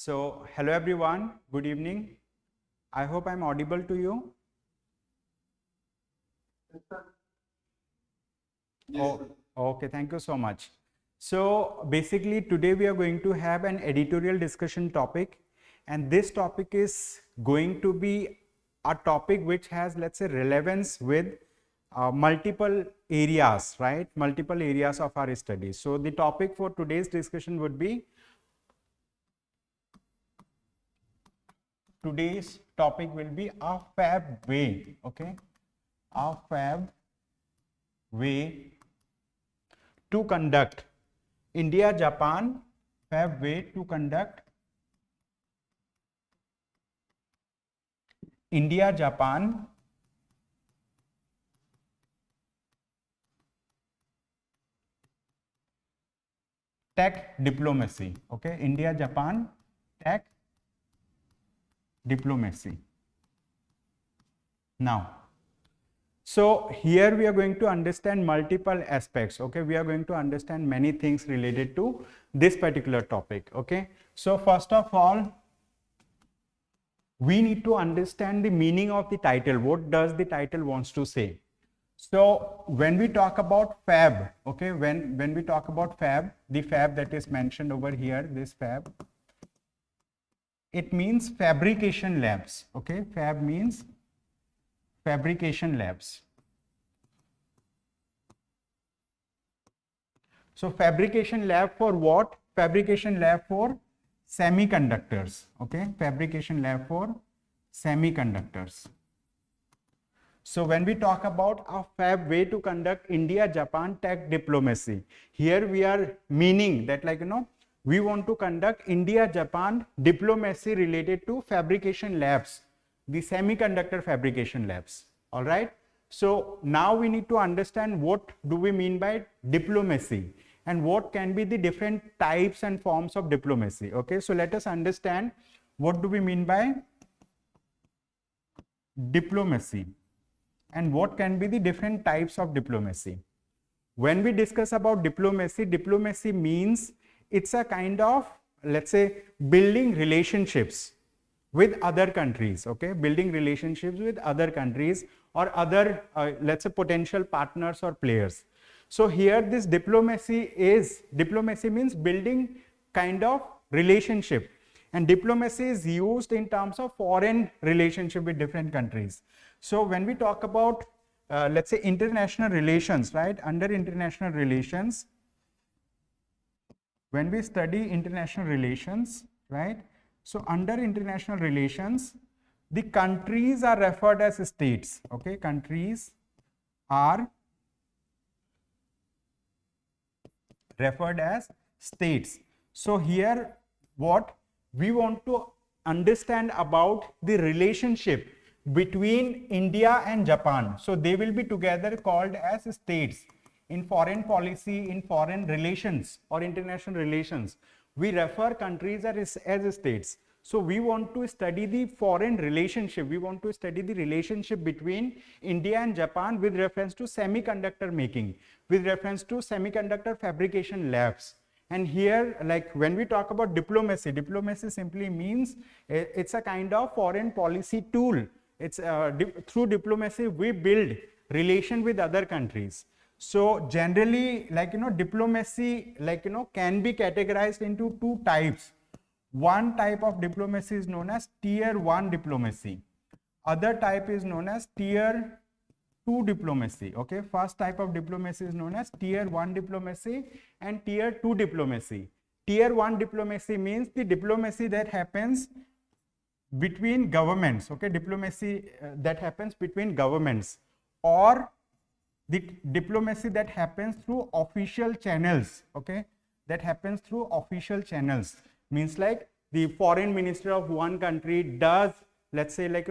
So, hello everyone, good evening. I hope I'm audible to you. Oh, okay, thank you so much. So, basically today we are going to have an editorial discussion topic, and this topic is going to be a topic which has, let's say, relevance with multiple areas, right? Multiple areas of our studies. So, the topic for today's discussion would be today's topic will be a fab way, okay? A fab way to conduct India-Japan fab way to conduct India-Japan tech diplomacy, okay? India-Japan tech diplomacy. Now, so here we are going to understand multiple aspects, okay? We are going to understand many things related to this particular topic, okay? So first of all, we need to understand the meaning of the title. What does the title wants to say? So when we talk about fab, okay, when we talk about fab, the fab that is mentioned over here, this fab, it means fabrication labs, okay? Fab means fabrication labs. So fabrication lab for what? Fabrication lab for semiconductors, okay? Fabrication lab for semiconductors. So when we talk about a fab way to conduct India-Japan tech diplomacy, here we are meaning that, like, we want to conduct India-Japan diplomacy related to fabrication labs, the semiconductor fabrication labs, all right? So now we need to understand what do we mean by diplomacy and what can be the different types and forms of diplomacy, okay? So let us understand what do we mean by diplomacy and what can be the different types of diplomacy. When we discuss about diplomacy, diplomacy means it's a kind of, let's say, building relationships with other countries, okay? Building relationships with other countries or other, let's say, potential partners or players. So here this diplomacy means building kind of relationship, and diplomacy is used in terms of foreign relationship with different countries. So when we talk about, let's say, international relations, right? Under international relations, when we study international relations, right? So under international relations, the countries are referred as states, okay? Countries are referred as states. So here what we want to understand about the relationship between India and Japan. So they will be together called as states. In foreign policy, in foreign relations or international relations, we refer countries as states. So we want to study the foreign relationship. We want to study the relationship between India and Japan with reference to semiconductor making, with reference to semiconductor fabrication labs. And here, like when we talk about diplomacy, diplomacy simply means it's a kind of foreign policy tool. It's through diplomacy we build relation with other countries. So generally, like, diplomacy, like, can be categorized into two types. One type of diplomacy is known as tier 1 diplomacy. Other type is known as tier 2 diplomacy, okay? First type of diplomacy is known as tier 1 diplomacy and tier 2 diplomacy. Tier 1 diplomacy means the diplomacy that happens between governments, okay? Diplomacy that happens between governments, or the diplomacy that happens through official channels, okay? That happens through official channels. Means like the foreign minister of one country does, let's say, like,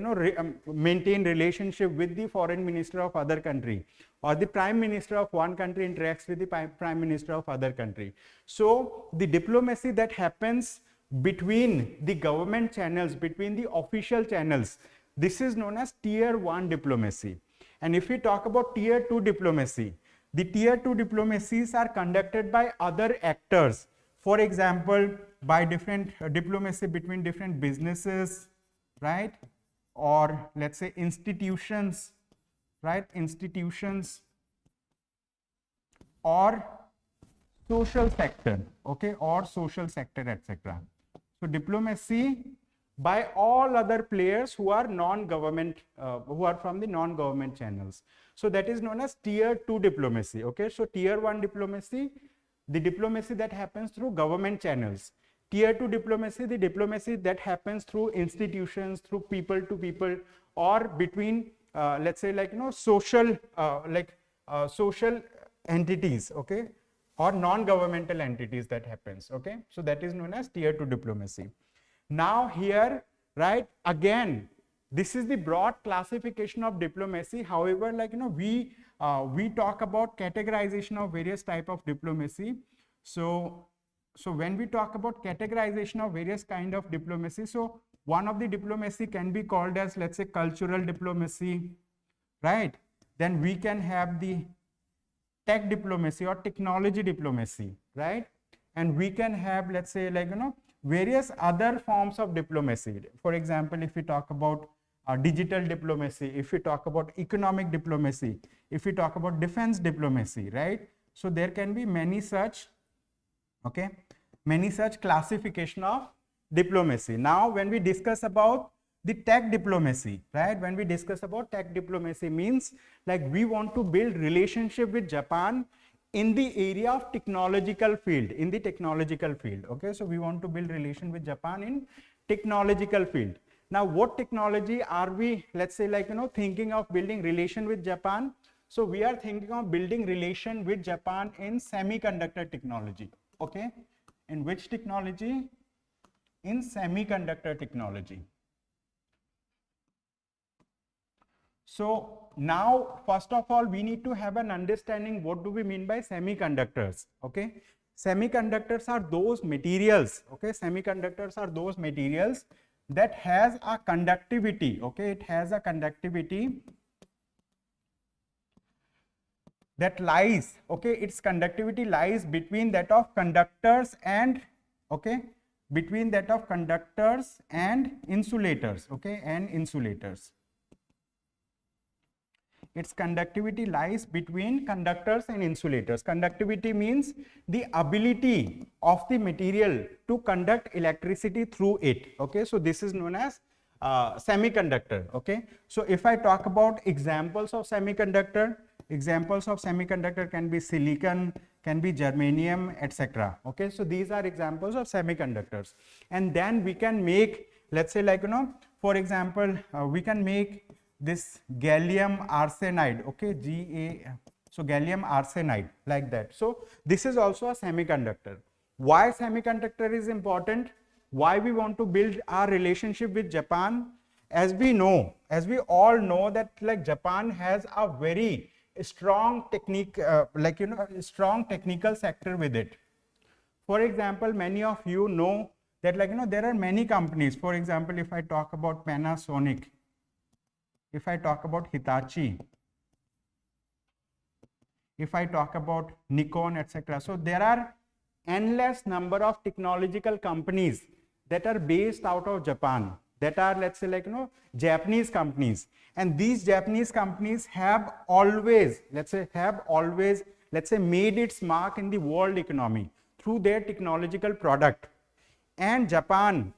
maintain relationship with the foreign minister of other country, or the prime minister of one country interacts with the prime minister of other country. So the diplomacy that happens between the government channels, between the official channels, this is known as tier 1 diplomacy. And if we talk about tier 2 diplomacy, the tier 2 diplomacies are conducted by other actors. For example, by different diplomacy between different businesses, right? Or let's say institutions, right? Institutions or social sector, okay, or social sector, etc. So diplomacy by all other players who are non-government, who are from the non-government channels. So that is known as tier 2 diplomacy, okay. So tier 1 diplomacy, the diplomacy that happens through government channels. Tier 2 diplomacy, the diplomacy that happens through institutions, through people to people, or between, let's say, like, social, social entities, okay, or non-governmental entities that happens, okay. So that is known as tier 2 diplomacy. Now here, right, again, this is the broad classification of diplomacy. However, like, we talk about categorization of various type of diplomacy. So when we talk about categorization of various kind of diplomacy, so one of the diplomacy can be called as, let's say, cultural diplomacy, right? Then we can have the tech diplomacy or technology diplomacy, right? And we can have, let's say, like, various other forms of diplomacy. For example, if we talk about digital diplomacy, if we talk about economic diplomacy, if we talk about defense diplomacy, right? So there can be many such, okay, many such classification of diplomacy. Now, when we discuss about the tech diplomacy, right? When we discuss about tech diplomacy, means like we want to build relationship with Japan in the area of technological field, in the technological field, okay. So we want to build relation with Japan in technological field. Now, what technology are we, let's say, like, thinking of building relation with Japan? So we are thinking of building relation with Japan in semiconductor technology, okay. In which technology? In semiconductor technology. So now, first of all, we need to have an understanding what do we mean by semiconductors, okay. Semiconductors are those materials, okay. Semiconductors are those materials that has a conductivity, okay. It has a conductivity that lies, okay. Its conductivity lies between that of conductors and, okay, between that of conductors and insulators, okay, and insulators. Its conductivity lies between conductors and insulators. Conductivity means the ability of the material to conduct electricity through it, okay. So this is known as semiconductor, okay. So if I talk about examples of semiconductor can be silicon, can be germanium, etc., okay. So these are examples of semiconductors. And then we can make, let's say, like, for example, we can make this gallium arsenide, okay, so gallium arsenide, like that. So this is also a semiconductor. Why semiconductor is important? Why we want to build our relationship with Japan? As we all know that, like, Japan has a very strong technique, strong technical sector with it. For example, many of you know that, like, there are many companies. For example, if I talk about Panasonic, if I talk about Hitachi, if I talk about Nikon, etc. So there are endless number of technological companies that are based out of Japan, that are, let's say, like, Japanese companies. And these Japanese companies have always, let's say, made its mark in the world economy through their technological product. And Japan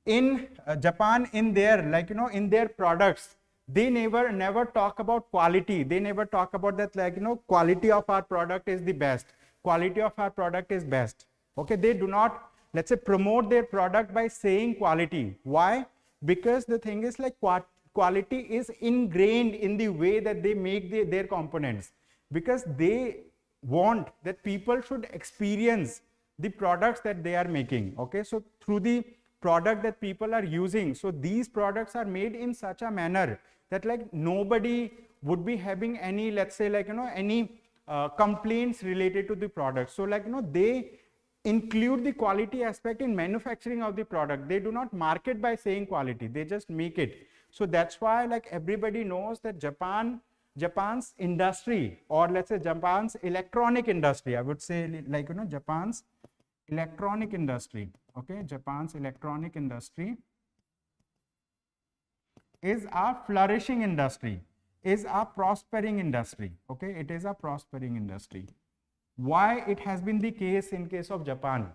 in their, like, in their products, they never talk about quality. They never talk about that, like, quality of our product is the best. Quality of our product is best. Okay, they do not, let's say, promote their product by saying quality. Why? Because the thing is, like, quality is ingrained in the way that they make their components, because they want that people should experience the products that they are making. Okay, so through the product that people are using, so these products are made in such a manner that, like, nobody would be having any, let's say, like, any complaints related to the product. So, like, they include the quality aspect in manufacturing of the product. They do not market by saying quality, they just make it. So that's why, like, everybody knows that Japan's industry, or let's say Japan's electronic industry, I would say, like, Japan's electronic industry, okay, Japan's electronic industry is a flourishing industry, is a prospering industry, okay, it is a prospering industry. Why it has been the case in case of Japan?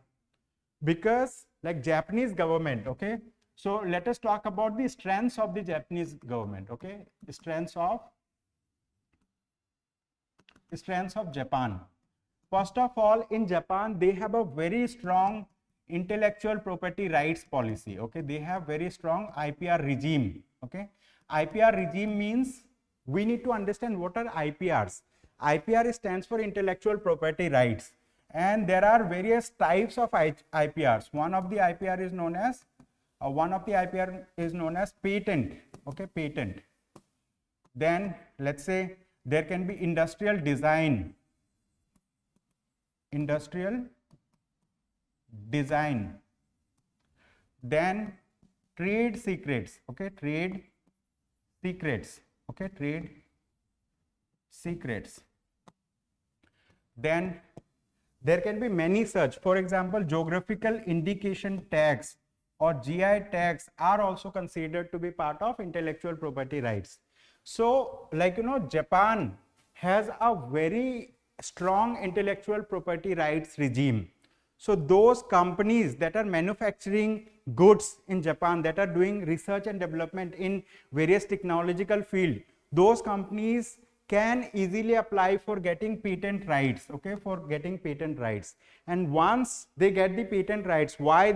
Because like Japanese government, okay, so let us talk about the strengths of the Japanese government, okay, the strengths of Japan. First of all, in Japan, they have a very strong intellectual property rights policy, okay, they have very strong IPR regime, okay. IPR regime means we need to understand what are IPRs. IPR stands for intellectual property rights, and there are various types of IPRs. One of the IPR is known as patent, okay, patent. Then let's say there can be industrial design, then trade secrets, okay, trade secrets. Then there can be many such, for example, geographical indication tags or GI tags are also considered to be part of intellectual property rights. So like, you know, Japan has a very strong intellectual property rights regime. So those companies that are manufacturing goods in Japan, that are doing research and development in various technological field, those companies can easily apply for getting patent rights, okay, for getting patent rights. And once they get the patent rights, why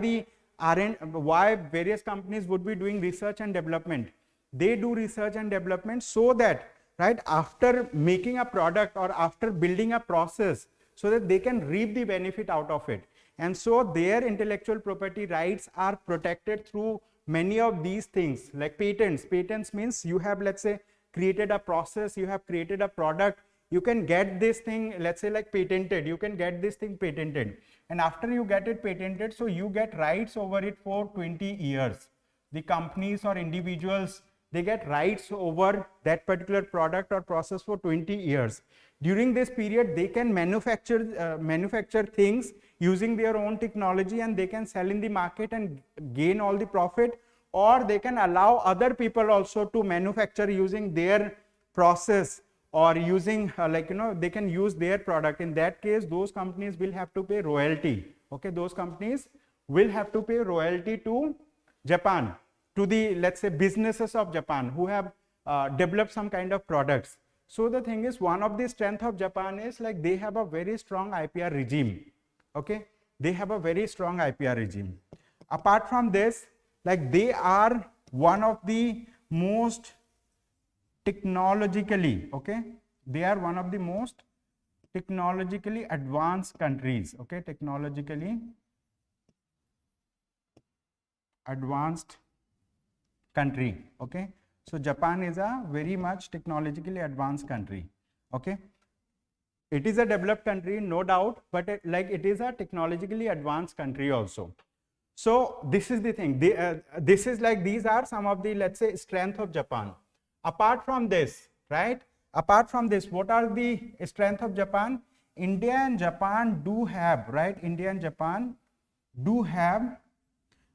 various companies would be doing research and development? They do research and development so that, right, after making a product or after building a process, so that they can reap the benefit out of it. And so their intellectual property rights are protected through many of these things, like patents. Patents means you have, let's say, created a process, you have created a product, you can get this thing, let's say, like patented, you can get this thing patented, and after you get it patented, so you get rights over it for 20 years. The companies or individuals, they get rights over that particular product or process for 20 years. During this period, they can manufacture things using their own technology, and they can sell in the market and gain all the profit, or they can allow other people also to manufacture using their process, or using like, you know, they can use their product. In that case, those companies will have to pay royalty, okay, those companies will have to pay royalty to Japan, to the, let's say, businesses of Japan who have developed some kind of products. So the thing is, one of the strength of Japan is like they have a very strong IPR regime, okay, they have a very strong IPR regime. Apart from this, like they are one of the most technologically, okay, they are one of the most technologically advanced countries, okay, technologically advanced country, okay. So Japan is a very much technologically advanced country, okay. It is a developed country, no doubt, but it is a technologically advanced country also. So this is the thing, this is like, these are some of the, let's say, strength of Japan. Apart from this, right, apart from this, what are the strength of Japan? India and Japan do have, right, India and Japan do have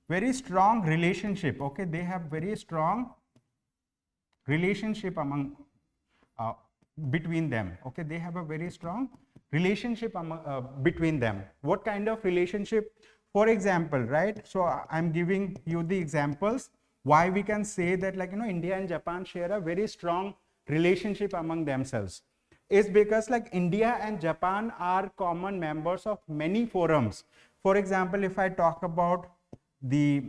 very strong relationship, okay, they have very strong relationship among between them, okay, they have a very strong relationship among, between them. What kind of relationship? For example, right, so I'm giving you the examples why we can say that, like, you know, India and Japan share a very strong relationship among themselves, is because like India and Japan are common members of many forums. For example, if I talk about the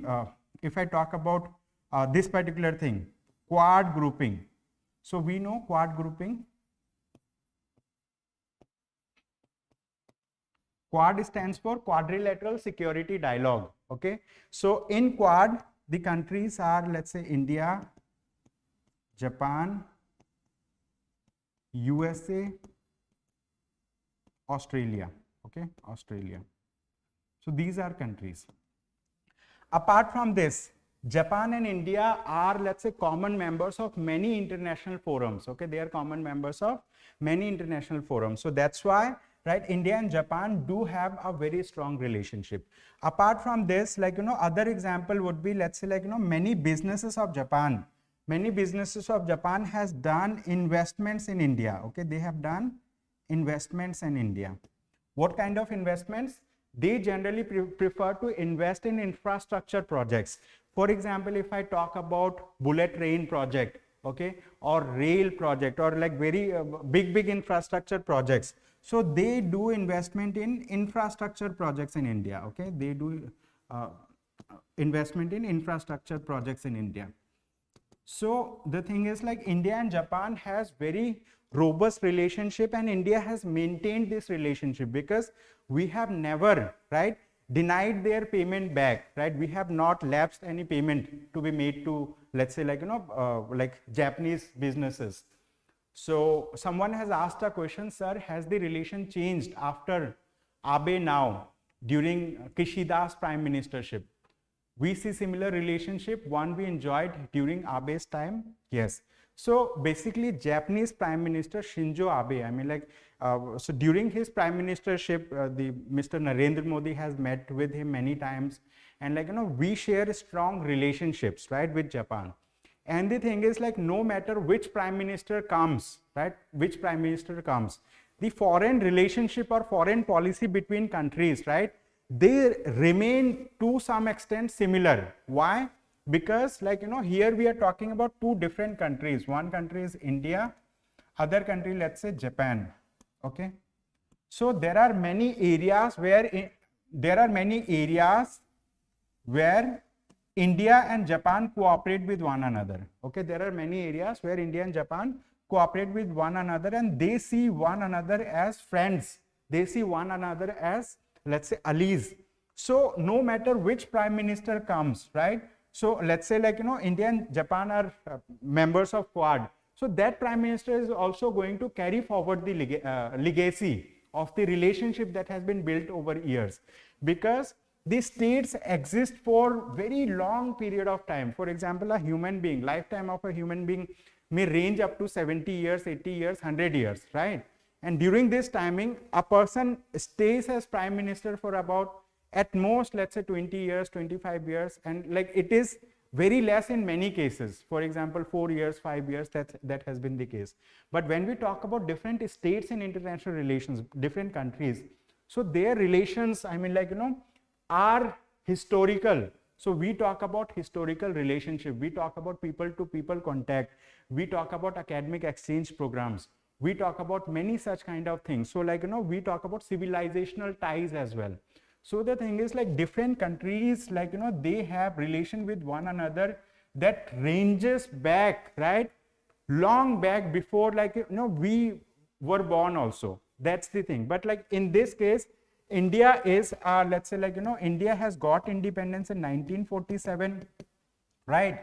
this particular thing, Quad grouping. So we know Quad grouping. Quad stands for Quadrilateral Security Dialogue, okay. So in Quad, the countries are, let's say, India, Japan, USA, Australia, okay, Australia. So these are countries. Apart from this, Japan and India are, let's say, common members of many international forums, okay, they are common members of many international forums. So that's why, right, India and Japan do have a very strong relationship. Apart from this, like, other example would be, let's say, like, many businesses of Japan has done investments in India. Okay, they have done investments in India. What kind of investments? They generally prefer to invest in infrastructure projects. For example, if I talk about bullet train project, okay, or rail project, or like very big infrastructure projects, so they do investment in infrastructure projects in India. Okay, they do investment in infrastructure projects in India. So the thing is, like, India and Japan has very robust relationship, and India has maintained this relationship because we have never, right, denied their payment back, right? We have not lapsed any payment to be made to, let's say, like, like Japanese businesses. So someone has asked a question, sir, has the relation changed after Abe now during Kishida's prime ministership? We see similar relationship, one we enjoyed during Abe's time. Yes. So basically, Japanese Prime Minister Shinzo Abe, I mean, like, so during his prime ministership, the Mr. Narendra Modi has met with him many times, and, like, we share strong relationships, right, with Japan. And the thing is, like, no matter which prime minister comes, right, the foreign relationship or foreign policy between countries, right, they remain to some extent similar. Why? Because, like, here we are talking about two different countries. One country is India, other country, let's say, Japan. Okay, so there are many areas where India and Japan cooperate with one another. Okay, there are many areas where India and Japan cooperate with one another, and they see one another as friends. They see one another as, let's say, allies. So no matter which prime minister comes, right? So let's say, like, India and Japan are members of Quad. So that prime minister is also going to carry forward the legacy of the relationship that has been built over years, because the states exist for very long period of time. For example, a human being, lifetime of a human being may range up to 70 years, 80 years, 100 years, right? And during this timing, a person stays as prime minister for about, at most, let's say, 20 years, 25 years, and, like, it is very less in many cases. For example, 4 years, 5 years, that has been the case. But when we talk about different states in international relations, different countries, so their relations, I mean, like, are historical. So we talk about historical relationship, we talk about people to people contact, we talk about academic exchange programs, we talk about many such kind of things. So, like, we talk about civilizational ties as well. So the thing is, like, different countries, like, they have relation with one another that ranges back, right, long back before, like, we were born also. That's the thing. But, like, in this case, India is, let's say, like, India has got independence in 1947, right?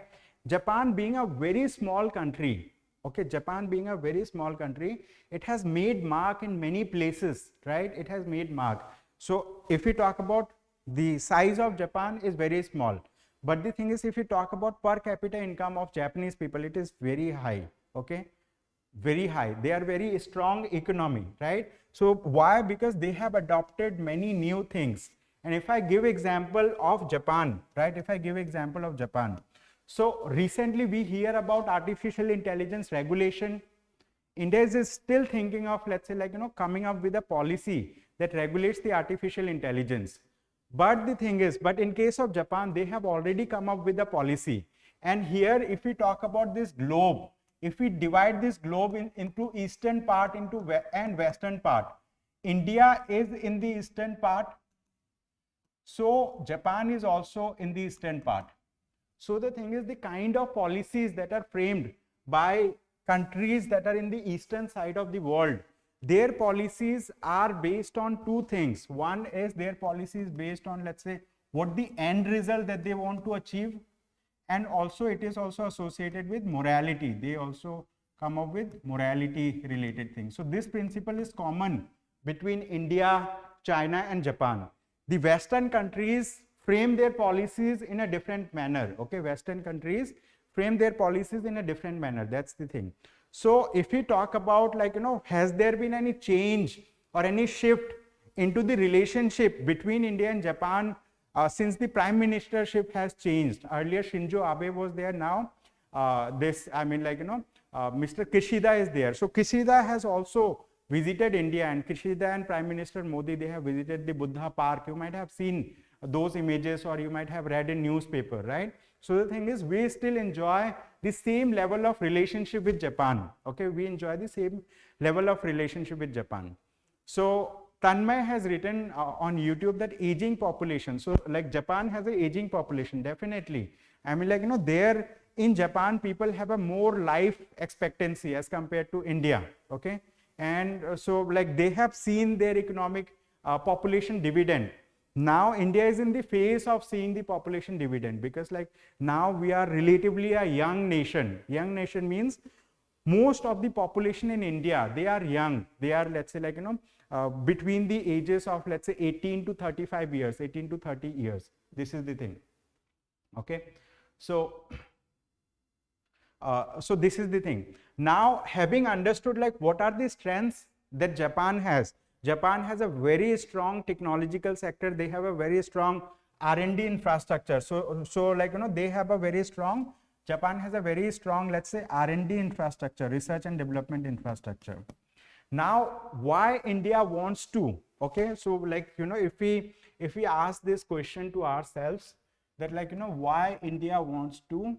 Japan being a very small country, okay, Japan being a very small country, it has made mark in many places, right? It has made mark. So if we talk about the size of Japan is very small, but the thing is, if you talk about per capita income of Japanese people, it is very high, okay, very high. They are very strong economy, right? So why? Because they have adopted many new things. And if I give example of Japan, right, if I give example of Japan, so recently we hear about artificial intelligence regulation. India is still thinking of, let's say, like, coming up with a policy that regulates the artificial intelligence. But the thing is, but in case of Japan, they have already come up with a policy. And here, if we talk about this globe, if we divide this globe into eastern part and western part, India is in the eastern part, so Japan is also in the eastern part. So the thing is, the kind of policies that are framed by countries that are in the eastern side of the world, their policies are based on two things. One is their policies based on, let's say, what the end result that they want to achieve, and also it is also associated with morality. They also come up with morality related things. So this principle is common between India, China and Japan. The Western countries frame their policies in a different manner. Okay, Western countries frame their policies in a different manner. That's the thing. So if we talk about, like, has there been any change or any shift into the relationship between India and Japan since the prime ministership has changed. Earlier Shinzo Abe was there, now Mr. Kishida is there. So Kishida has also visited India, and Kishida and Prime Minister Modi, they have visited the Buddha Park. You might have seen those images, or you might have read in newspaper, right? So the thing is, we still enjoy the same level of relationship with Japan. Okay, we enjoy the same level of relationship with Japan. So Tanmay has written on YouTube that aging population. So like Japan has an aging population, definitely. I mean, like, you know, there in Japan, people have a more life expectancy as compared to India. Okay, and so like they have seen their economic population dividend. Now India is in the phase of seeing the population dividend, because like now we are relatively a young nation. Young nation means most of the population in India, they are young. They are, let's say, like, you know, between the ages of, let's say, 18 to 35 years, 18 to 30 years. This is the thing. Okay, so so this is the thing. Now, having understood like what are the strengths that Japan has a very strong technological sector. They have a very strong R&D infrastructure. So like, you know, they have a very strong, Japan has a very strong, let's say, R&D infrastructure, research and development infrastructure. Now, why India wants to, okay, so like, you know, if we ask this question to ourselves, that like, you know, why India wants to,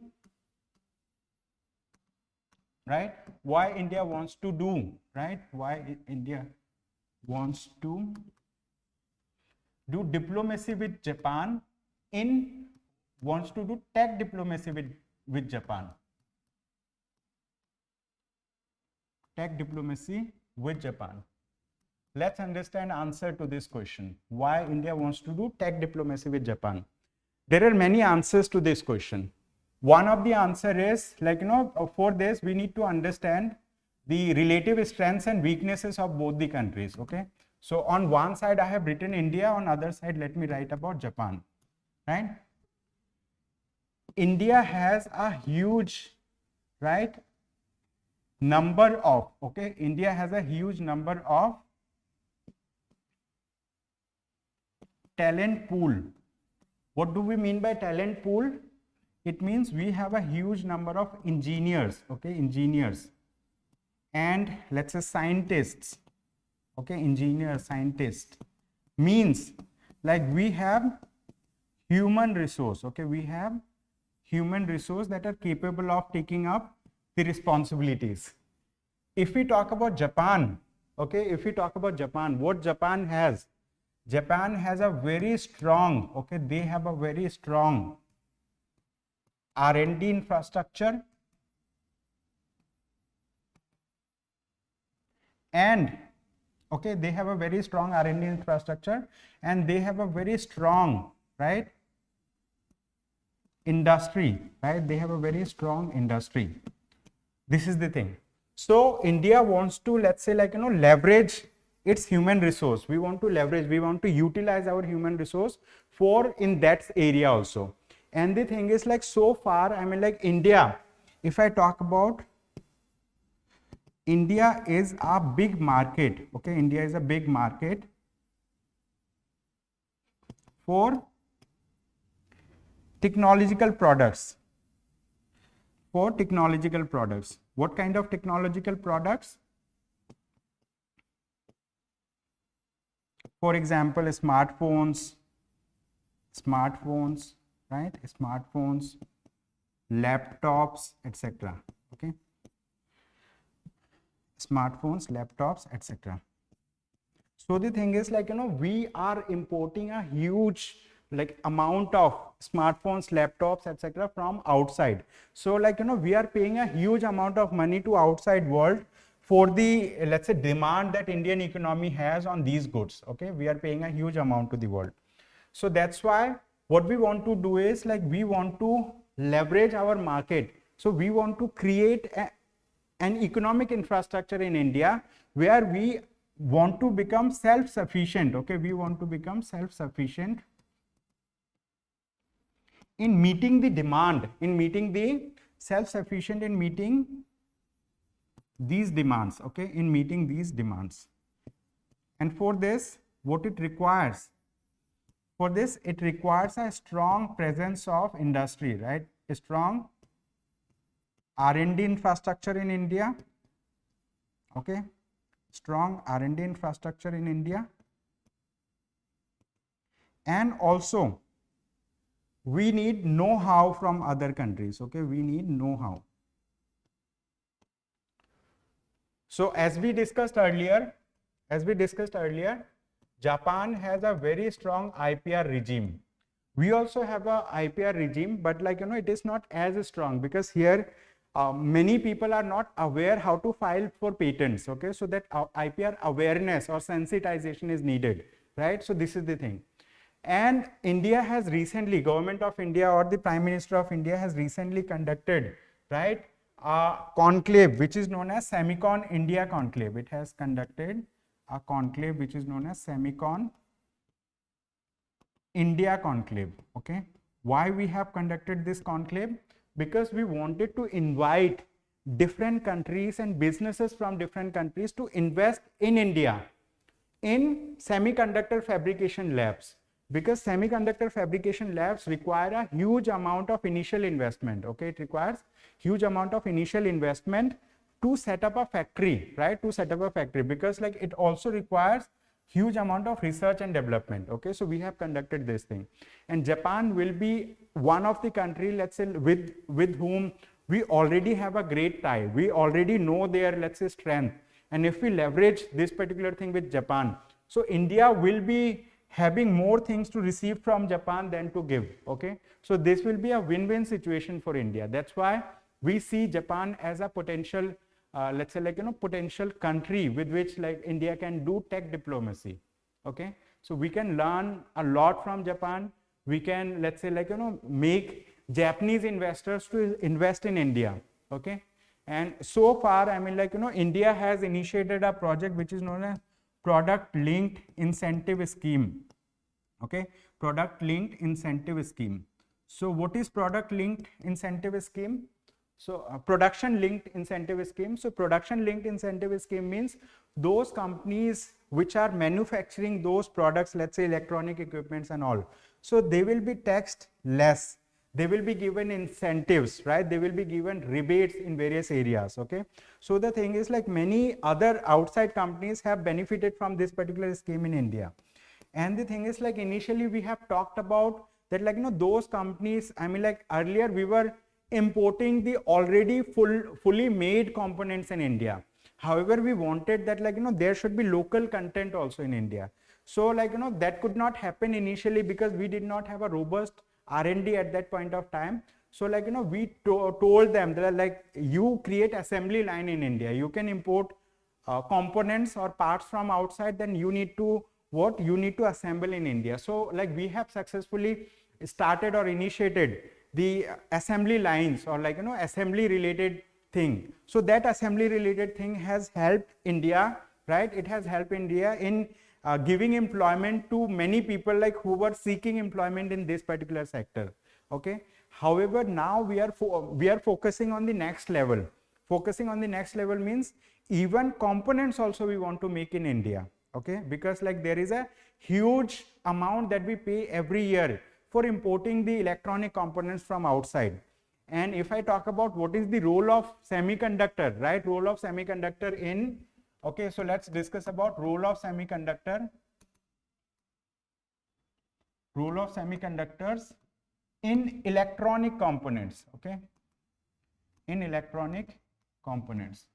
right? Why India wants to do, right? Why India wants to do diplomacy with Japan, wants to do tech diplomacy with Japan. Tech diplomacy with Japan. Let's understand answer to this question. Why India wants to do tech diplomacy with Japan? There are many answers to this question. One of the answer is, like, you know, for this we need to understand the relative strengths and weaknesses of both the countries. Okay, so on one side I have written India, on other side let me write about Japan, right? India has a huge, right, number of, okay, India has a huge number of talent pool. What do we mean by talent pool? It means we have a huge number of engineers, okay, engineers, and let's say scientists, okay, engineers, scientists, means like we have human resource, okay, we have human resource that are capable of taking up the responsibilities. If we talk about Japan, okay, if we talk about Japan, what Japan has a very strong, okay, they have a very strong R&D infrastructure, and okay, they have a very strong R&D infrastructure, and they have a very strong, right, industry, right? They have a very strong industry. This is the thing. So India wants to, let's say, like, you know, leverage its human resource. We want to leverage, we want to utilize our human resource for in that area also. And the thing is, like, so far, I mean, like, India, if I talk about, India is a big market, okay, India is a big market for technological products, What kind of technological products? For example, smartphones, right? Smartphones, laptops, etc. Okay. Smartphones, laptops, etc. So the thing is, like, you know, we are importing a huge, like, amount of smartphones, laptops, etc. from outside. So, like, you know, we are paying a huge amount of money to outside world for the, let's say, demand that Indian economy has on these goods. Okay, we are paying a huge amount to the world. So that's why what we want to do is, like, we want to leverage our market. So we want to create an economic infrastructure in India where we want to become self-sufficient. Okay, we want to become self-sufficient in meeting the demand, in meeting the self-sufficient in meeting these demands. Okay, in meeting these demands. And for this, what it requires? For this, it requires a strong presence of industry, right? A strong R&D infrastructure in India. Okay, strong R&D infrastructure in India. And also, we need know-how from other countries. Okay, we need know-how. So as we discussed earlier, Japan has a very strong IPR regime. We also have a IPR regime, but like, you know, it is not as strong, because here many people are not aware how to file for patents. Okay, so that IPR awareness or sensitization is needed, right? So this is the thing. And India has recently, Government of India or the Prime Minister of India has recently conducted, right, a conclave which is known as Semicon India Conclave. It has conducted a conclave which is known as Semicon India Conclave. Okay, why we have conducted this conclave? Because we wanted to invite different countries and businesses from different countries to invest in India in semiconductor fabrication labs, because semiconductor fabrication labs require a huge amount of initial investment. Okay, it requires huge amount of initial investment to set up a factory, right? To set up a factory, because like it also requires huge amount of research and development. Okay, so we have conducted this thing, and Japan will be one of the country, let's say, with whom we already have a great tie. We already know their, let's say, strength, and if we leverage this particular thing with Japan, so India will be having more things to receive from Japan than to give. Okay, so this will be a win-win situation for India. That's why we see Japan as a potential, let's say, like, you know, potential country with which like India can do tech diplomacy. Okay, so we can learn a lot from Japan. We can, let's say, like, you know, make Japanese investors to invest in India. Okay, and so far, I mean, like, you know, India has initiated a project which is known as Product Linked Incentive Scheme. Okay, Product Linked Incentive Scheme. So what is Product Linked Incentive Scheme? So Production Linked Incentive Scheme. So Production Linked Incentive Scheme means those companies which are manufacturing those products, let's say electronic equipments and all, so they will be taxed less. They will be given incentives, right? They will be given rebates in various areas. Okay, so the thing is, like, many other outside companies have benefited from this particular scheme in India. And the thing is, like, initially we have talked about that, like, you know, those companies, I mean, like, earlier we were importing the already fully made components in India. However, we wanted that, like, you know, there should be local content also in India. So, like, you know, that could not happen initially because we did not have a robust R&D at that point of time. So, like, you know, we told them that, like, you create assembly line in India. You can import components or parts from outside, then you need to what? You need to assemble in India. So, like, we have successfully started or initiated the assembly lines, or, like, you know, assembly related thing. So that assembly related thing has helped India, right? It has helped India in giving employment to many people, like, who were seeking employment in this particular sector. Okay, however, now we are focusing on the next level. Focusing on the next level means even components also we want to make in India. Okay, because, like, there is a huge amount that we pay every year for importing the electronic components from outside. And if I talk about what is the role of semiconductor, right? Role of semiconductor in, okay, so let's discuss about role of semiconductor. Role of semiconductors in electronic components. Okay, in electronic components.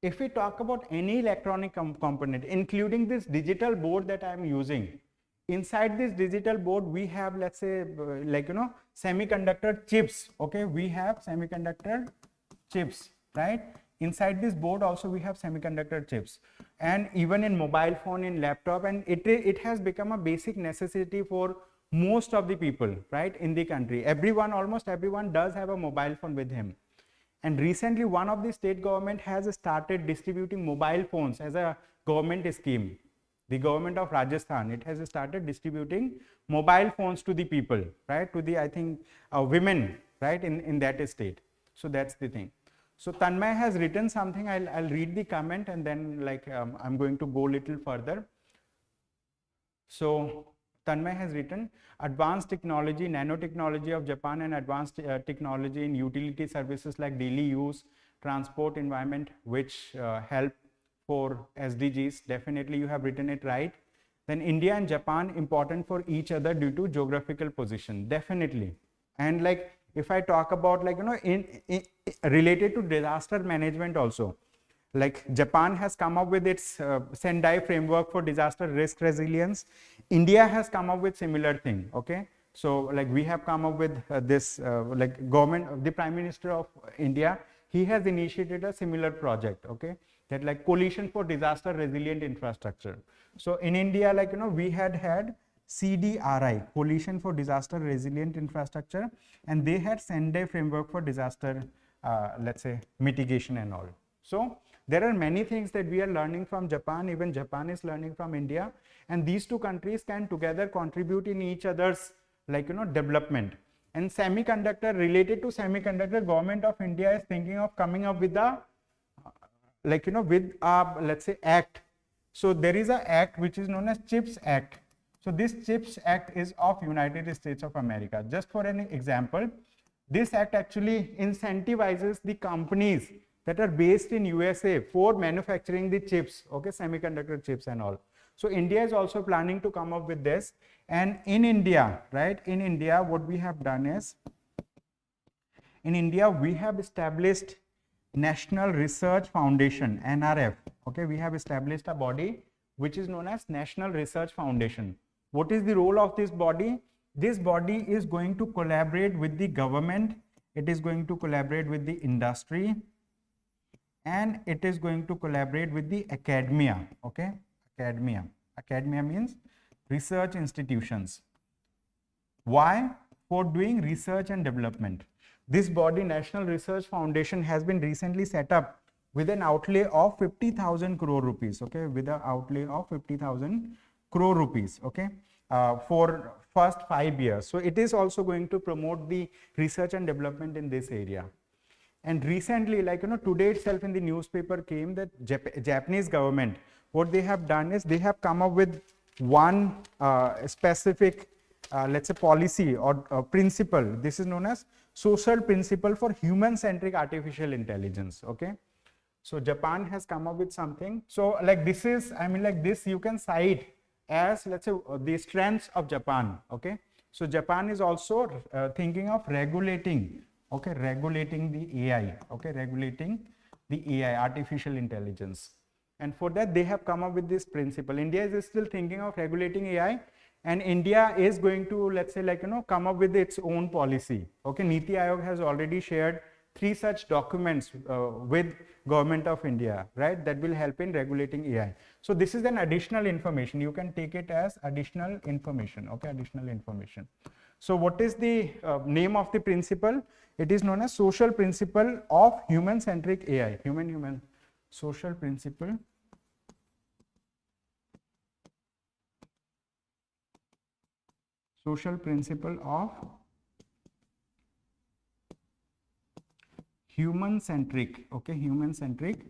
If we talk about any electronic component, including this digital board that I am using, inside this digital board we have, let's say, like, you know, semiconductor chips. Okay, we have semiconductor chips, right? Inside this board also we have semiconductor chips, and even in mobile phone, in laptop, and it has become a basic necessity for most of the people, right, in the country. Everyone, almost everyone does have a mobile phone with him. And recently one of the state government has started distributing mobile phones as a government scheme. The government of Rajasthan, it has started distributing mobile phones to the people, right, to the, I think, women, right, in that state. So that's the thing. So Tanmay has written something. I'll read the comment and then like I'm going to go a little further. So Tanmay has written advanced technology, nanotechnology of Japan and advanced technology in utility services like daily use, transport, environment, which help for SDGs. Definitely you have written it right. Then India and Japan important for each other due to geographical position. Definitely. And like if I talk about like, you know, in related to disaster management also, like Japan has come up with its Sendai Framework for disaster risk resilience. India has come up with similar thing. Okay. So like we have come up with this like government, the Prime Minister of India, he has initiated a similar project. Okay. That like coalition for disaster resilient infrastructure. So in India, like, you know, we had CDRI, Coalition for Disaster Resilient Infrastructure, and they had Sendai Framework for disaster, let's say, mitigation and all. So there are many things that we are learning from Japan, even Japan is learning from India, and these two countries can together contribute in each other's, like, you know, development. And semiconductor, related to semiconductor, government of India is thinking of coming up with a, like, you know, with a, let's say, act. So there is a act which is known as CHIPS Act. So this CHIPS Act is of United States of America. Just for an example, this act actually incentivizes the companies that are based in USA for manufacturing the chips, okay, semiconductor chips and all. So India is also planning to come up with this. And in India, right, in India, what we have done is, in India, we have established National Research Foundation, NRF. Okay, we have established a body which is known as National Research Foundation. What is the role of this body? This body is going to collaborate with the government, it is going to collaborate with the industry, and it is going to collaborate with the academia. Okay, academia. Academia means research institutions. Why? For doing research and development. This body, National Research Foundation, has been recently set up with an outlay of 50,000 crore rupees. Okay, with an outlay of 50,000 crore rupees. Okay, for first 5 years. So it is also going to promote the research and development in this area. And recently, like, you know, today itself in the newspaper came that Japanese government, what they have done is they have come up with one specific, let's say, policy or principle. This is known as social principle for human-centric artificial intelligence. Okay, so Japan has come up with something. So like this is, I mean, like this you can cite as, let's say, the strengths of Japan. Okay, so Japan is also thinking of regulating, okay, regulating the AI, okay, regulating the AI, artificial intelligence. And for that they have come up with this principle. India is still thinking of regulating AI, and India is going to, let's say, like, you know, come up with its own policy. Okay, Niti Aayog has already shared 3 such documents with government of India, right, that will help in regulating AI. So this is an additional information. You can take it as additional information. Okay, additional information. So what is the name of the principle? It is known as social principle of human-centric AI. Social principle of human-centric, okay, human-centric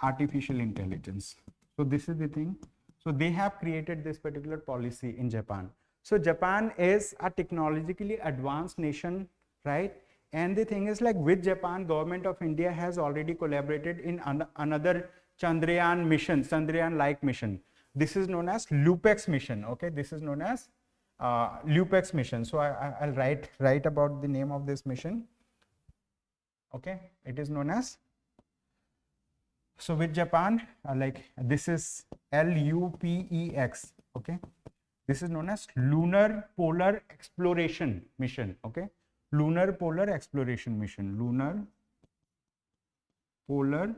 artificial intelligence. So this is the thing. So they have created this particular policy in Japan. So Japan is a technologically advanced nation, right? And the thing is, like, with Japan, government of India has already collaborated in another Chandrayaan mission, Chandrayaan-like mission. This is known as LUPEX mission. Okay, this is known as LUPEX mission. So I'll write about the name of this mission. Okay, it is known as, so with Japan, like this is LUPEX. Okay, this is known as Lunar Polar Exploration Mission. Okay, Lunar Polar Exploration Mission. Lunar Polar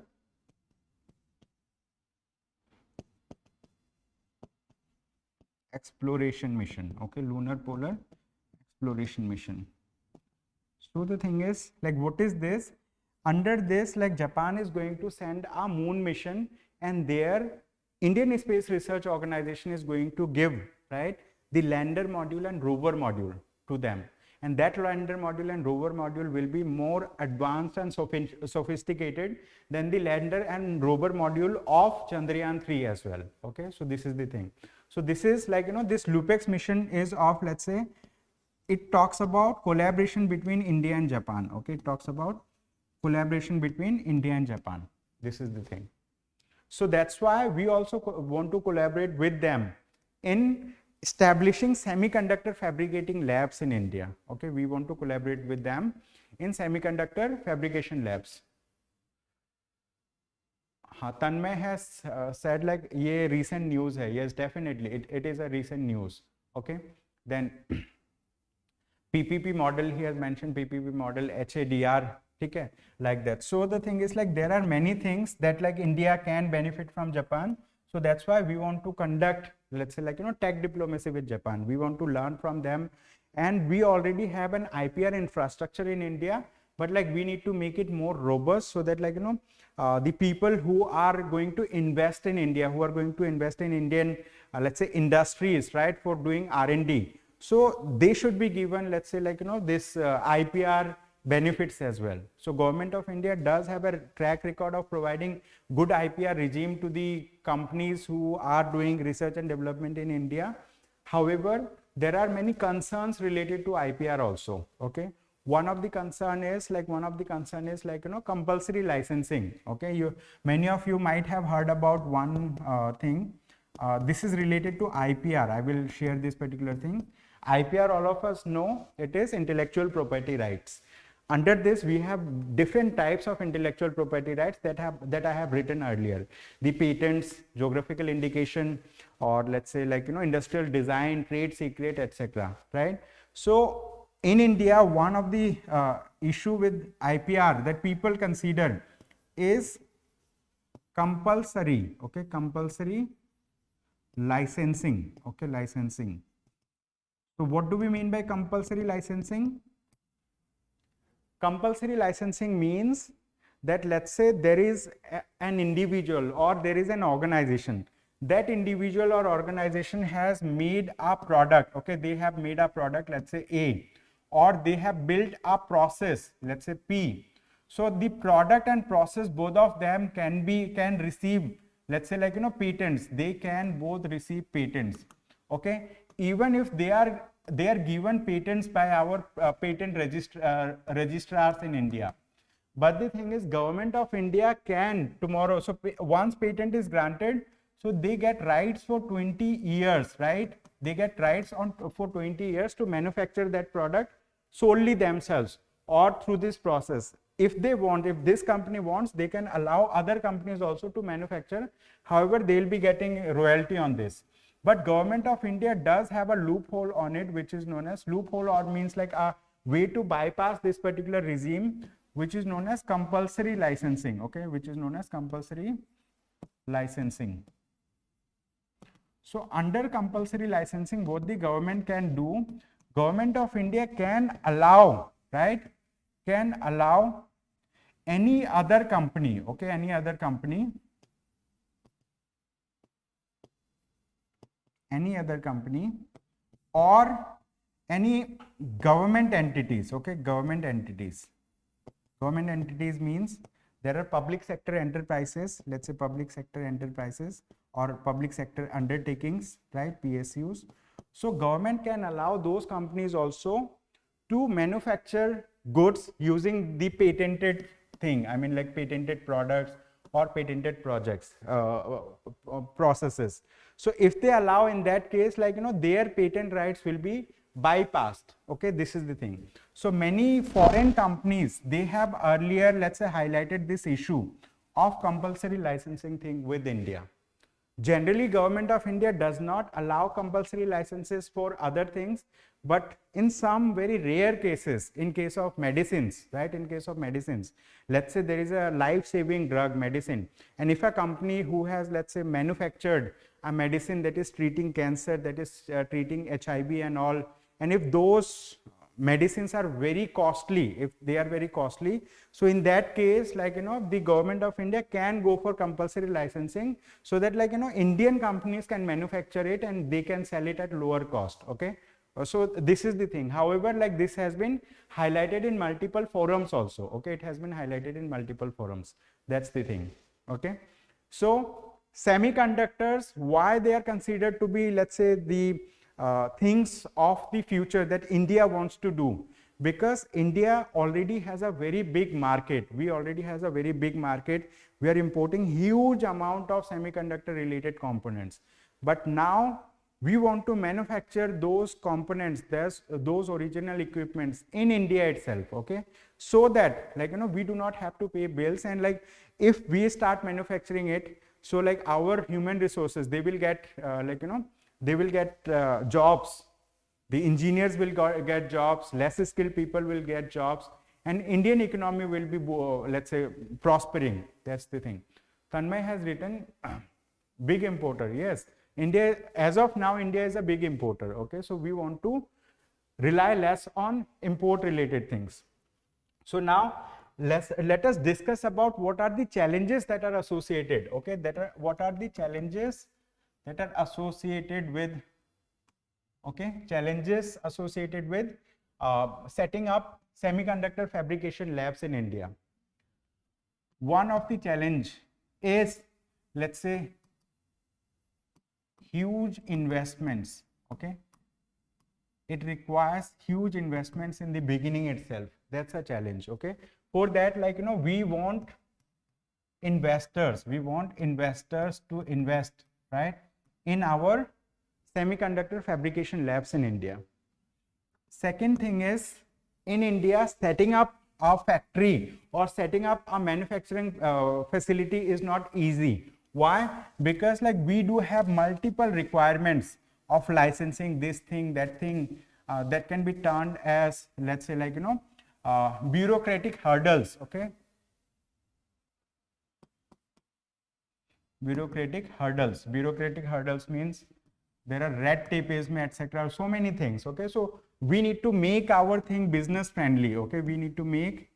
Exploration Mission. Okay, Lunar Polar Exploration Mission. So the thing is, like, what is this? Under this, like, Japan is going to send a moon mission, and there Indian Space Research Organization is going to give, right, the lander module and rover module to them. and that lander module and rover module will be more advanced and sophisticated than the lander and rover module of Chandrayaan 3 as well. Okay, so this is the thing. So this is like, this LUPEX mission is of, let's say, it talks about collaboration between India and Japan. Okay, it talks about collaboration between India and Japan. This is the thing. So that's why we also want to collaborate with them in establishing semiconductor fabricating labs in India. Okay, we want to collaborate with them in semiconductor fabrication labs. Tanmay has said like, ye recent news hai. Yes, definitely, it is a recent news. Okay, then PPP model, he has mentioned PPP model, HADR, okay, like that. So the thing is like, there are many things that like India can benefit from Japan. So that's why we want to conduct, let's say, like, tech diplomacy with Japan. We want to learn from them, and we already have an IPR infrastructure in India, but like we need to make it more robust so that like, the people who are going to invest in India, who are going to invest in Indian, let's say, industries, right, for doing R&D. So they should be given, let's say, like, this IPR benefits as well. So government of India does have a track record of providing good IPR regime to the companies who are doing research and development in India. However, there are many concerns related to IPR also. Okay, one of the concern is like, compulsory licensing. Okay, many of you might have heard about one thing. This is related to IPR. I will share this particular thing. IPR, all of us know, it is intellectual property rights. Under this, we have different types of intellectual property rights that I have written earlier. The patents, geographical indication, or let's say like, industrial design, trade secret, etc. Right? So in India, one of the issue with IPR that people consider is compulsory. Okay, compulsory licensing. Okay, licensing. So what do we mean by compulsory licensing? Compulsory licensing means that, let's say, there is an individual or there is an organization. That individual or organization has made a product. Okay, they have made a product, let's say A, or they have built a process, let's say P. So the product and process, both of them can receive, let's say, like, patents. They can both receive patents. Okay, even if they are given patents by our patent registrars in India. But the thing is, government of India can tomorrow, so once patent is granted, so they get rights for 20 years, right? They get rights for 20 years to manufacture that product solely themselves or through this process. If they want, if this company wants, they can allow other companies also to manufacture. However, they'll be getting royalty on this. But government of India does have a loophole on it, which is known as loophole, or means like a way to bypass this particular regime, which is known as compulsory licensing. Okay, which is known as compulsory licensing. So under compulsory licensing, what the government can do, government of India can allow, right, can allow any other company, okay, any other company, or any government entities. Okay, government entities means there are public sector enterprises, let's say public sector enterprises or public sector undertakings, right, PSUs. So government can allow those companies also to manufacture goods using the patented thing, I mean like patented products or patented projects, processes. So if they allow, in that case, like, their patent rights will be bypassed. Okay, this is the thing. So many foreign companies, they have earlier, let's say, highlighted this issue of compulsory licensing thing with India. Generally, government of India does not allow compulsory licenses for other things, but in some very rare cases, in case of medicines, right, in case of medicines, let's say there is a life-saving drug medicine, and if a company who has, let's say, manufactured a medicine that is treating cancer, that is treating HIV and all, and if those medicines are very costly, if they are very costly, so in that case, like, the government of India can go for compulsory licensing, so that, like, Indian companies can manufacture it and they can sell it at lower cost. Okay, So this is the thing. However, like this has been highlighted in multiple forums also. Okay, it has been highlighted in multiple forums. That's the thing. Okay, so semiconductors, why they are considered to be, let's say, the things of the future that India wants to do, because India already has a very big market. We already has a very big market. We are importing huge amount of semiconductor related components, but now we want to manufacture those components, those original equipments in India itself. Okay, so that, like, we do not have to pay bills, and like if we start manufacturing it, so like our human resources, they will get they will get jobs. The engineers will get jobs, less skilled people will get jobs, and Indian economy will be, let's say, prospering. That's the thing. Tanmay has written big importer. Yes, India, as of now, India is a big importer. Okay, so we want to rely less on import related things. So now let us discuss about what are the challenges that are associated. Okay, what are the challenges that are associated with, okay, challenges associated with setting up semiconductor fabrication labs in India. One of the challenge is, let's say, huge investments. Okay, it requires huge investments in the beginning itself. That's a challenge. Okay, for that, like, we want investors to invest, right, in our semiconductor fabrication labs in India. Second thing is, in India, setting up a factory or setting up a manufacturing facility is not easy. Why? Because like we do have multiple requirements of licensing, this thing, that thing, that can be turned as, let's say, like, bureaucratic hurdles. Okay, bureaucratic hurdles means there are red tape, etc., so many things. Okay, so we need to make our thing business friendly. Okay, we need to make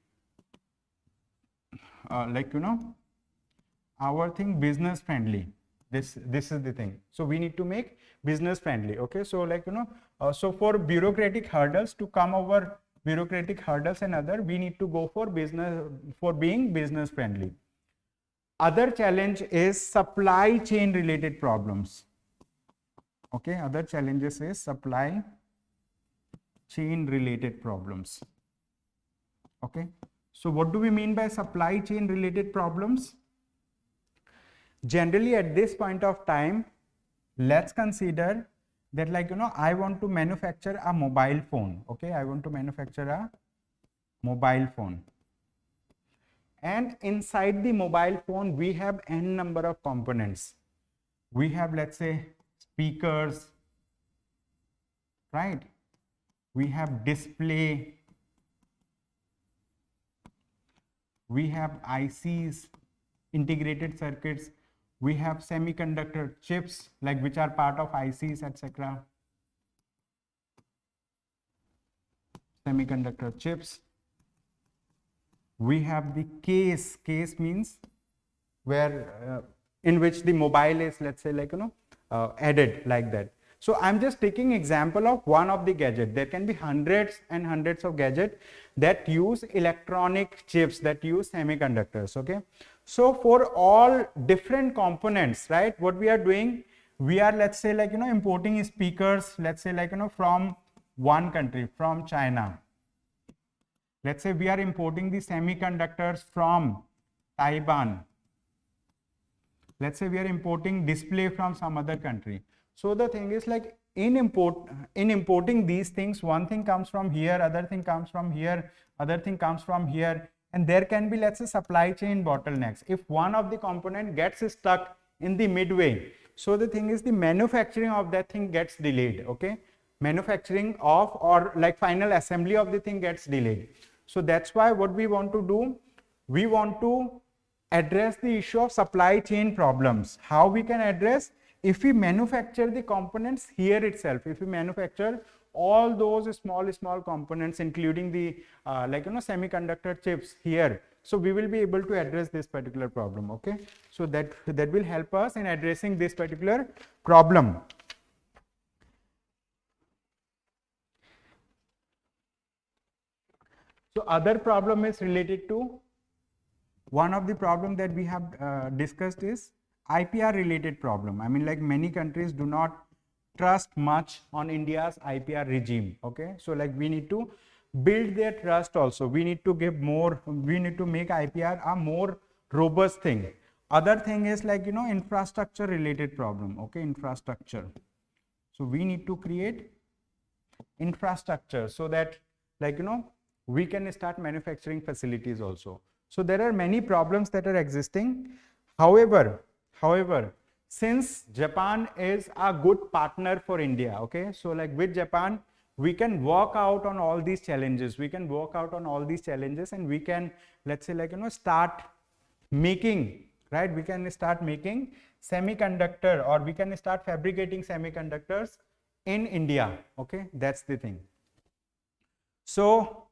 our thing business friendly. This is the thing. So we need to make business friendly. Okay, so like, so for bureaucratic hurdles, to come over bureaucratic hurdles and other, we need to go for being business friendly. Other challenge is supply chain related problems. Okay, other challenges is supply chain related problems. Okay, so what do we mean by supply chain related problems? Generally, at this point of time, let's consider that, like, I want to manufacture a mobile phone. Okay, I want to manufacture a mobile phone, and inside the mobile phone we have n number of components. We have, let's say, speakers, right? We have display, we have ICs, integrated circuits, we have semiconductor chips, like, which are part of ICs, etc. Semiconductor chips. We have the case. Case means where in which the mobile is, let's say, like, added, like that. So I'm just taking example of one of the gadget. There can be hundreds and hundreds of gadgets that use electronic chips, that use semiconductors. Okay, so for all different components, right, what we are doing, we are, let's say, like, importing speakers, let's say, like, from one country, from China. Let's say we are importing the semiconductors from Taiwan. Let's say we are importing display from some other country. So the thing is, like, in importing these things, one thing comes from here, other thing comes from here, other thing comes from here, and there can be, let's say, supply chain bottlenecks. If one of the component gets stuck in the midway, so the thing is, the manufacturing of that thing gets delayed. Okay, manufacturing of, or like final assembly of the thing gets delayed. So that's why what we want to do, we want to address the issue of supply chain problems. How we can address? If we manufacture the components here itself, if we manufacture all those small components, including the semiconductor chips here, so we will be able to address this particular problem. Okay, so that will help us in addressing this particular problem. So other problem is related to, one of the problem that we have discussed is IPR related problem. I mean, like many countries do not trust much on India's IPR regime. Okay, so like we need to build their trust also. We need to give more, we need to make IPR a more robust thing. Other thing is like, you know, infrastructure related problem. Okay, infrastructure. So we need to create infrastructure so that, like, you know, we can start manufacturing facilities also. So there are many problems that are existing. However, since Japan is a good partner for India, okay, so like with Japan, we can work out on all these challenges. We can work out on all these challenges, and we can, let's say, like, you know, start making, right? We can start making semiconductor, or we can start fabricating semiconductors in India. Okay, that's the thing. So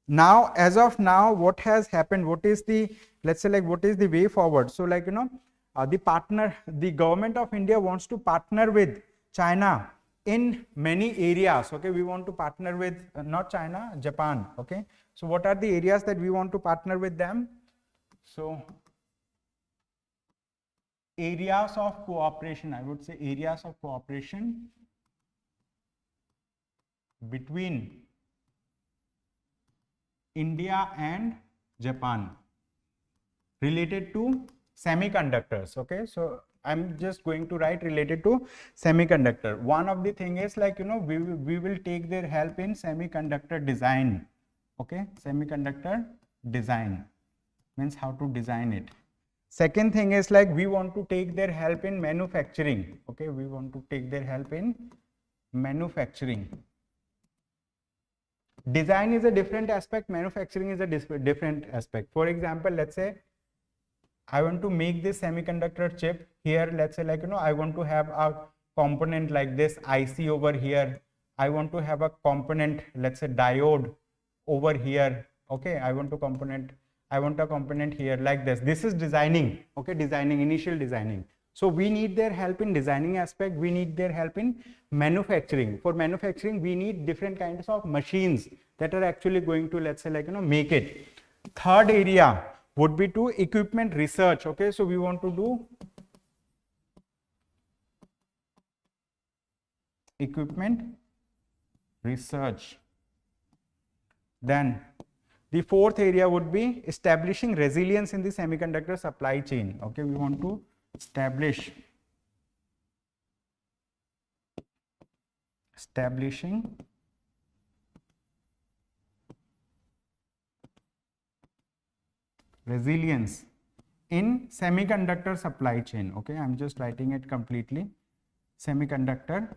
now, as of now, what has happened, what is the, let's say, like, what is the way forward? So like, you know, the government of India wants to partner with China in many areas. Okay, we want to partner with not China, Japan. Okay, so what are the areas that we want to partner with them? So areas of cooperation, I would say areas of cooperation between India and Japan related to semiconductors. Okay, so I'm just going to write related to semiconductor. One of the thing is like, you know, we will take their help in semiconductor design. Okay, semiconductor design means how to design it. Second thing is like, we want to take their help in manufacturing. Okay, we want to take their help in manufacturing. Design is a different aspect, manufacturing is a different aspect. For example, let's say I want to make this semiconductor chip here. Let's say, like, you know, I want to have a component like this IC over here. I want to have a component, let's say diode over here. Okay, I want a component here like this. This is designing. Okay, designing, initial designing. So we need their help in designing aspect. We need their help in manufacturing. For manufacturing, we need different kinds of machines that are actually going to, let's say, like, you know, make it. Third area would be to equipment research. Okay, so we want to do equipment research. Then the fourth area would be establishing resilience in the semiconductor supply chain. Okay, we want to establishing resilience in semiconductor supply chain. Okay, I'm just writing it completely. Semiconductor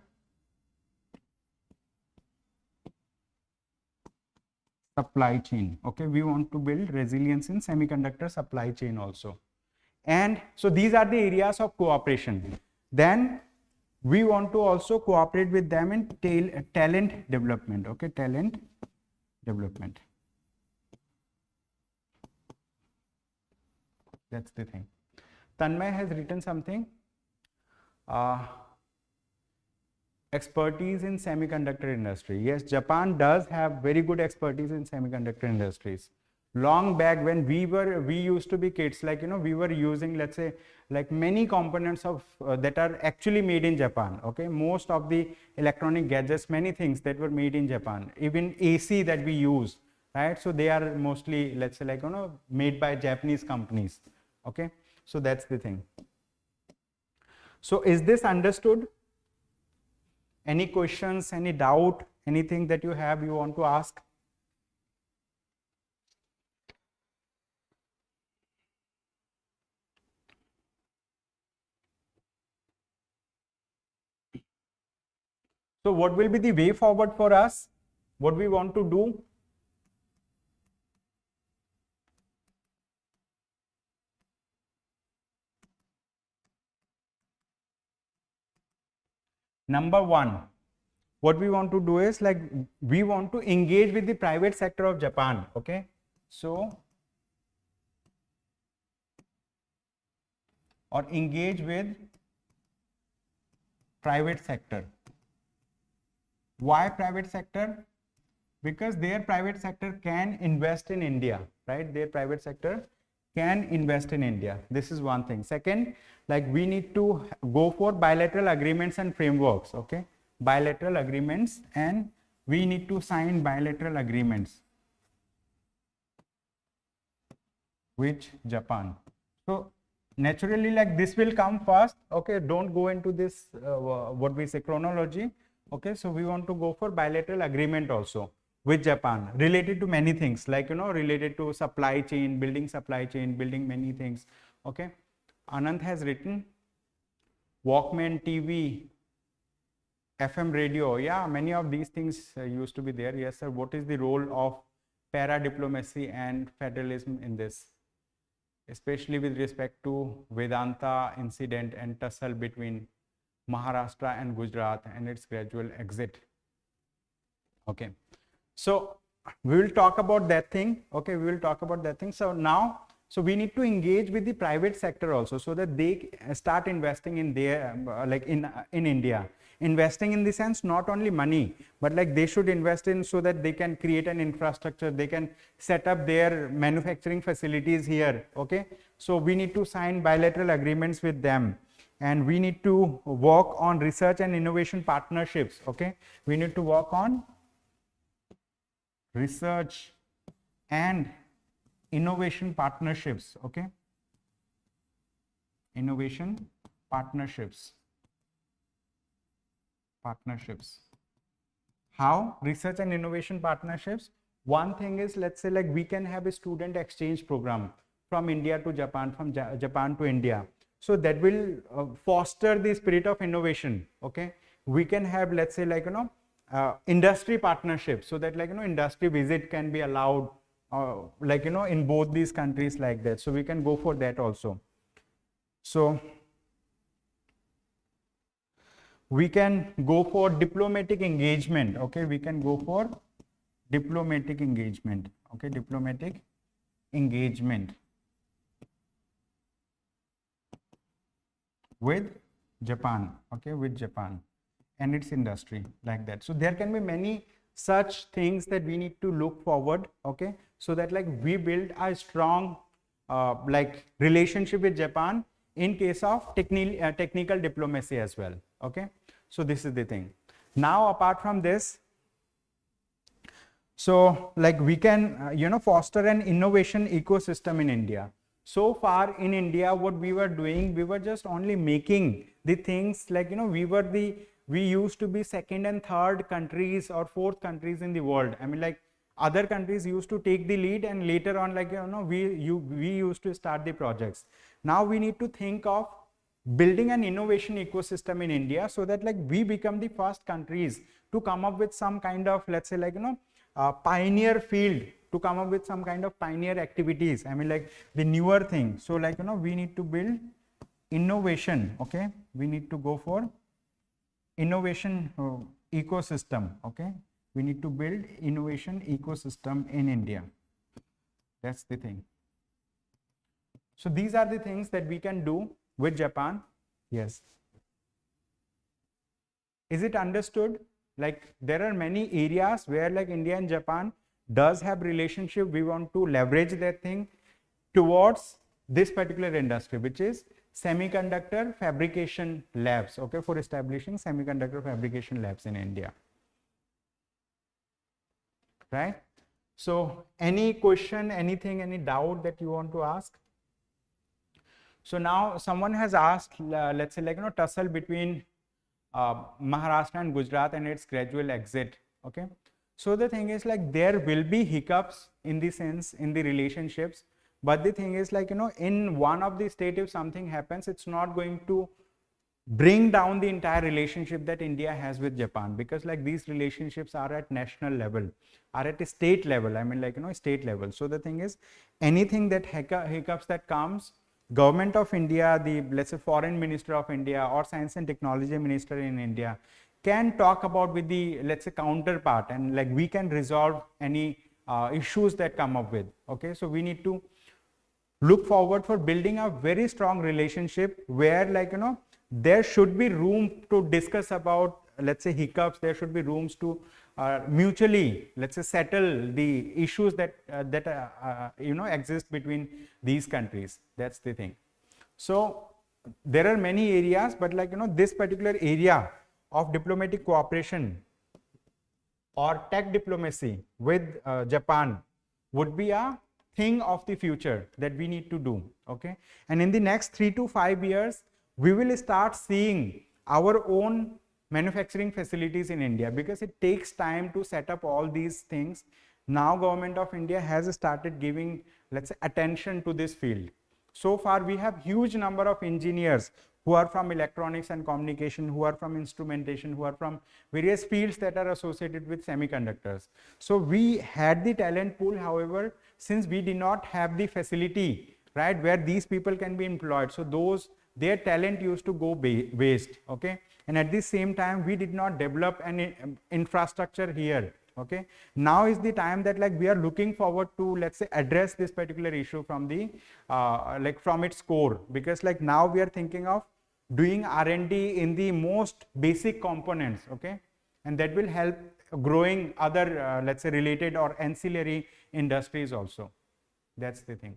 supply chain. Okay, we want to build resilience in semiconductor supply chain also. And so these are the areas of cooperation. Then we want to also cooperate with them in talent development. Okay, talent development. That's the thing. Tanmay has written something. Expertise in semiconductor industry. Yes, Japan does have very good expertise in semiconductor industries. Long back when we used to be kids, like, you know, we were using, let's say, like many components of that are actually made in Japan. Okay, most of the electronic gadgets, many things that were made in Japan, even AC that we use, right? So they are mostly, let's say, like, you know, made by Japanese companies. Okay, so that's the thing. So is this understood? Any questions, any doubt, anything that you have, you want to ask? So what will be the way forward for us? What we want to do? Number one, what we want to do is like, we want to engage with the private sector of Japan. Okay, so or engage with private sector. Why private sector? Because their private sector can invest in India, right? Their private sector can invest in India. This is one thing. Second, like we need to go for bilateral agreements and frameworks, okay? Bilateral agreements, and we need to sign bilateral agreements with Japan. So naturally, like this will come first, okay? Don't go into this, what we say, chronology, okay? So we want to go for bilateral agreement also with Japan, related to many things, like, related to supply chain, building many things, okay? Anand has written Walkman, TV, FM radio, yeah, many of these things used to be there. Yes, sir. What is the role of paradiplomacy and federalism in this, especially with respect to Vedanta incident and tussle between Maharashtra and Gujarat and its gradual exit? Okay. So we will talk about that thing. Okay, we will talk about that thing. So now, so we need to engage with the private sector also, so that they start investing in their, like in India. Investing in the sense not only money, but like they should invest in, so that they can create an infrastructure, they can set up their manufacturing facilities here. Okay, so we need to sign bilateral agreements with them, and we need to work on research and innovation partnerships. Okay, we need to work on research and innovation partnerships. Okay, innovation partnerships. How? Research and innovation partnerships. One thing is, let's say, like we can have a student exchange program from India to Japan, from Japan to India. So that will foster the spirit of innovation. Okay, we can have, let's say, like, industry partnerships, so that, like, industry visit can be allowed, like, in both these countries, like that. So we can go for that also. So we can go for diplomatic engagement. Okay, we can go for diplomatic engagement. Okay, diplomatic engagement with Japan. Okay, with Japan and its industry, like that. So there can be many such things that we need to look forward. Okay, so that, like, we build a strong like relationship with Japan in case of technical diplomacy as well. Okay, so this is the thing. Now apart from this, so like we can foster an innovation ecosystem in India. So far in India, what we were doing, we were just only making the things, like, we used to be second and third countries or fourth countries in the world. I mean, like, other countries used to take the lead, and later on, like, we used to start the projects. Now we need to think of building an innovation ecosystem in India, so that, like, we become the first countries to come up with some kind of, let's say, like, pioneer field, to come up with some kind of pioneer activities. I mean, like, the newer thing. So, like, we need to build innovation. Okay, we need to go for innovation ecosystem. Okay, we need to build innovation ecosystem in India. That's the thing. So these are the things that we can do with Japan. Yes. Is it understood? Like, there are many areas where, like, India and Japan does have relationship. We want to leverage that thing towards this particular industry, which is semiconductor fabrication labs. Okay, for establishing semiconductor fabrication labs in India. Right? So any question, anything, any doubt that you want to ask? So now someone has asked, let's say, like, tussle between Maharashtra and Gujarat and its gradual exit. Okay, so the thing is, like, there will be hiccups in the sense, in the relationships, but the thing is, like, in one of the state, if something happens, it's not going to bring down the entire relationship that India has with Japan, because, like, these relationships are at national level, are at a state level. I mean, like, state level. So the thing is, anything that hiccups that comes, government of India, the, let's say, foreign minister of India or science and technology minister in India can talk about with the, let's say, counterpart, and, like, we can resolve any issues that come up with. Okay, so we need to look forward for building a very strong relationship where, like, there should be room to discuss about, let's say, hiccups. There should be rooms to mutually, let's say, settle the issues that exist between these countries. That's the thing. So there are many areas, but this particular area of diplomatic cooperation or tech diplomacy with Japan would be a thing of the future that we need to do. Okay, and in the next 3 to 5 years, we will start seeing our own manufacturing facilities in India, because it takes time to set up all these things. Now government of India has started giving, let's say, attention to this field. So far we have huge number of engineers who are from electronics and communication, who are from instrumentation, who are from various fields that are associated with semiconductors. So we had the talent pool, however, since we did not have the facility, right, where these people can be employed, so their talent used to go waste. Okay, and at the same time we did not develop an infrastructure here. Okay, now is the time that we are looking forward to, let's say, address this particular issue from the from its core, because now we are thinking of doing R&D in the most basic components. Okay, and that will help growing other let's say related or ancillary industries also. That's the thing.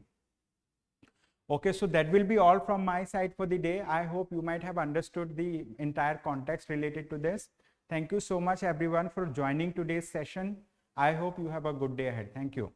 Okay, so that will be all from my side for the day. I hope you might have understood the entire context related to this. Thank you so much everyone for joining today's session. I hope you have a good day ahead. Thank you.